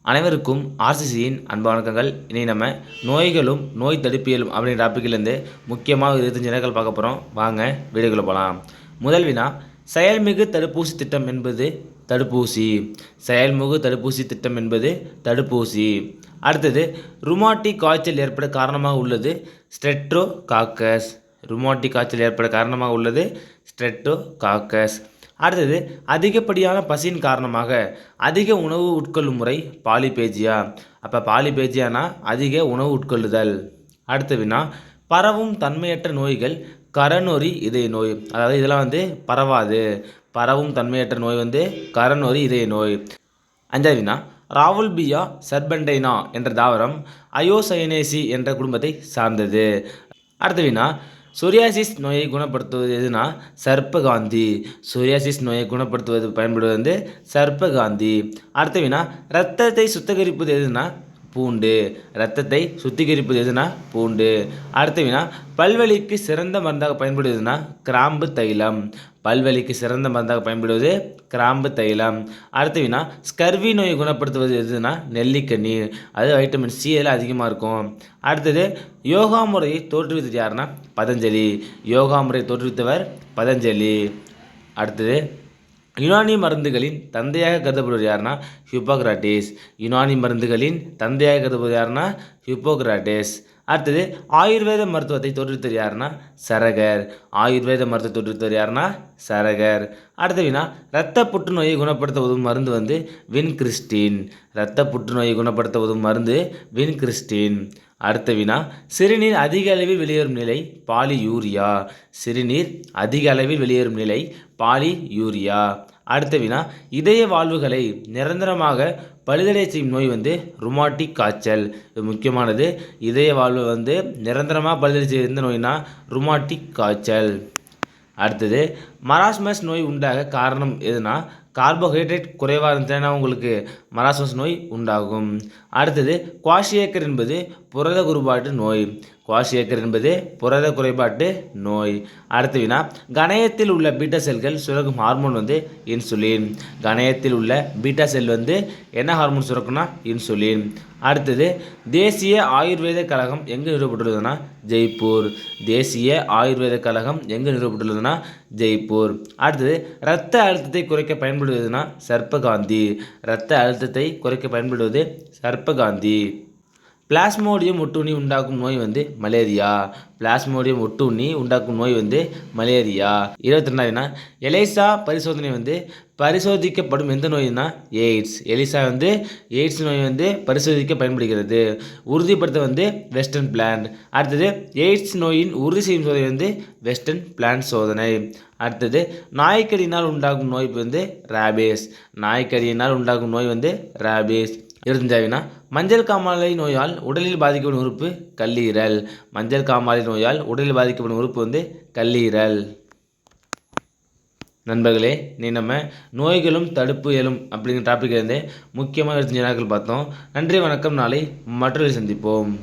அனைவருக்கும் ஆர்சிசியின் அன்பு வணக்கங்கள். இனி நம்ம நோய்களும் நோய் தடுப்பியலும் அப்படிங்கிற டாப்பிக்லேருந்து முக்கியமாக 25 வினாக்கள் பார்க்க போகிறோம். வாங்க வீடியோக்குள்ளே போகலாம். முதல் வினா, செயல்மிகு தடுப்பூசி திட்டம் என்பது தடுப்பூசி. செயல்மிகு தடுப்பூசி திட்டம் என்பது தடுப்பூசி. அடுத்தது, ருமாட்டிக் காய்ச்சல் ஏற்பட காரணமாக உள்ளது ஸ்ட்ரெப்டோகாக்கஸ். ருமாட்டிக் காய்ச்சல் ஏற்பட காரணமாக உள்ளது ஸ்ட்ரெப்டோகாக்கஸ். அடுத்தது, அதிகப்படியான பசியின் காரணமாக அதிக உணவு உட்கொள்ளும் முறை பாலிபேஜியா. அப்போ பாலிபேஜியானா அதிக உணவு உட்கொள்ளுதல். அடுத்த வினா, பரவும் தன்மையற்ற நோய்கள் கரநொறி இதய நோய். அதாவது இதெல்லாம் பரவாது. பரவும் தன்மையற்ற நோய் கரநொறி இதய நோய். அஞ்சாவது வினா, ராவல்பியா சர்பெண்டைனா என்ற தாவரம் அயோசயனேசி என்ற குடும்பத்தை சார்ந்தது. அடுத்த வினா, சொரியாசிஸ் நோயை குணப்படுத்துவது எதுனா சர்ப்பகாந்தி. சொரியாசிஸ் நோயை குணப்படுத்துவது பயன்படுவது சர்ப்பகாந்தி. அடுத்த வினா, இரத்தத்தை சுத்திகரிப்பது எதுனா பூண்டு. இரத்தத்தை சுத்திகரிப்பது எதுனா பூண்டு. அடுத்த வினா, பல்வலிக்கு சிறந்த மருந்தாக பயன்படுவதுனா கிராம்பு தைலம். பல்வலிக்கு சிறந்த மருந்தாக பயன்படுவது கிராம்பு தைலம். அடுத்த வினா, ஸ்கர்வி நோயை குணப்படுத்துவது எதுனா நெல்லிக்கனி. அது வைட்டமின் சி அதில் அதிகமாக இருக்கும். அடுத்தது, யோகா முறையை தோற்றுவித்தது யாருன்னா பதஞ்சலி. யோகா முறையை தோற்றுவித்தவர் பதஞ்சலி. அடுத்தது, யுனானி மருந்துகளின் தந்தையாக கருதப்படுவது யாருன்னா ஹிப்போக்ராட்டிஸ். யுனானி மருந்துகளின் தந்தையாக கருதப்படுவது யாருன்னா ஹிப்போக்ராட்டிஸ். அடுத்தது, ஆயுர்வேத மருத்துவத்தை தோற்றுவித்தவர் யாருன்னா சரகர். ஆயுர்வேத மருத்துவத்தை தோற்றுவித்தவர் யாருன்னா சரகர். அடுத்த வினா, இரத்த புற்றுநோயை குணப்படுத்த உதவும் மருந்து வின்கிறிஸ்டின். இரத்த புற்றுநோயை குணப்படுத்த உதவும் மருந்து வின்கிறிஸ்டின். அடுத்த வினா, சிறுநீர் அதிக அளவில் வெளியேறும் நிலை பாலியூரியா. சிறுநீர் அதிக அளவில் வெளியேறும் நிலை பாலியூரியா. அடுத்த வினா, இதய வாழ்வுகளை நிரந்தரமாக பழுதடை செய்யும் நோய் ருமாட்டிக் காய்ச்சல். இது முக்கியமானது. இதய வாழ்வு நிரந்தரமாக பழுதடை செய்ய எந்த நோய்னா ருமாட்டிக் காய்ச்சல். அடுத்தது, மராஸ்மஸ் நோய் உண்டாக காரணம் எதுனா கார்போஹைட்ரேட் குறைவாக இருந்துச்சுன்னா உங்களுக்கு மராஸ்மஸ் நோய் உண்டாகும். அடுத்தது, குவாஷியக்கர் என்பது புரத குறைபாட்டு நோய். குவாஷியக்கர் என்பது புரத குறைபாட்டு நோய். அடுத்த வினா, கணையத்தில் உள்ள பீட்டா செல்கள் சுரக்கும் ஹார்மோன் இன்சுலின். கணையத்தில் உள்ள பீட்டா செல் என்ன ஹார்மோன் சுரக்கும்னா இன்சுலின். அடுத்தது, தேசிய ஆயுர்வேத கழகம் எங்கு நிறுவப்பட்டுள்ளதுன்னா ஜெய்ப்பூர். தேசிய ஆயுர்வேத கழகம் எங்கு நிறுவப்பட்டுள்ளதுன்னா ஜெய்ப்பூர். அடுத்தது, இரத்த அழுத்தத்தை குறைக்க பயன்படுவதுனா சர்ப்பகாந்தி. இரத்த அழுத்தத்தை குறைக்க பயன்படுவது சர்ப்பகாந்தி. பிளாஸ்மோடியம் ஒட்டுண்ணி உண்டாக்கும் நோய் மலேரியா. பிளாஸ்மோடியம் ஒட்டுண்ணி உண்டாக்கும் நோய் மலேரியா. 22வது, எலிசா பரிசோதனை பரிசோதிக்கப்படும் எந்த நோய்னா எய்ட்ஸ். எலிசா எய்ட்ஸ் நோய் பரிசோதிக்க பயன்படுகிறது. உறுதிப்படுத்த வெஸ்டர்ன் பிளான்ட். அடுத்தது, எய்ட்ஸ் நோயின் உறுதி செய்யும் சோதனை வெஸ்டர்ன் பிளான்ட் சோதனை. அடுத்தது, நாய்க்கடியினால் உண்டாகும் நோய் ரேபீஸ். நாய்க்கடியினால் உண்டாகும் நோய் ரேபீஸ். 25வது, மஞ்சள் காமாலை நோயால் உடலில் பாதிக்கப்படும் உறுப்பு கல்லீரல். மஞ்சள் காமாலை நோயால் உடலில் பாதிக்கப்படும் உறுப்பு கல்லீரல். நண்பர்களே, நீ நம்ம நோய்களும் தடுப்புகளும் அப்படிங்கிற டாப்பிக் முக்கியமாக 25 வினாக்கள் பார்த்தோம். நன்றி, வணக்கம். நாளை மற்றொரு சந்திப்போம்.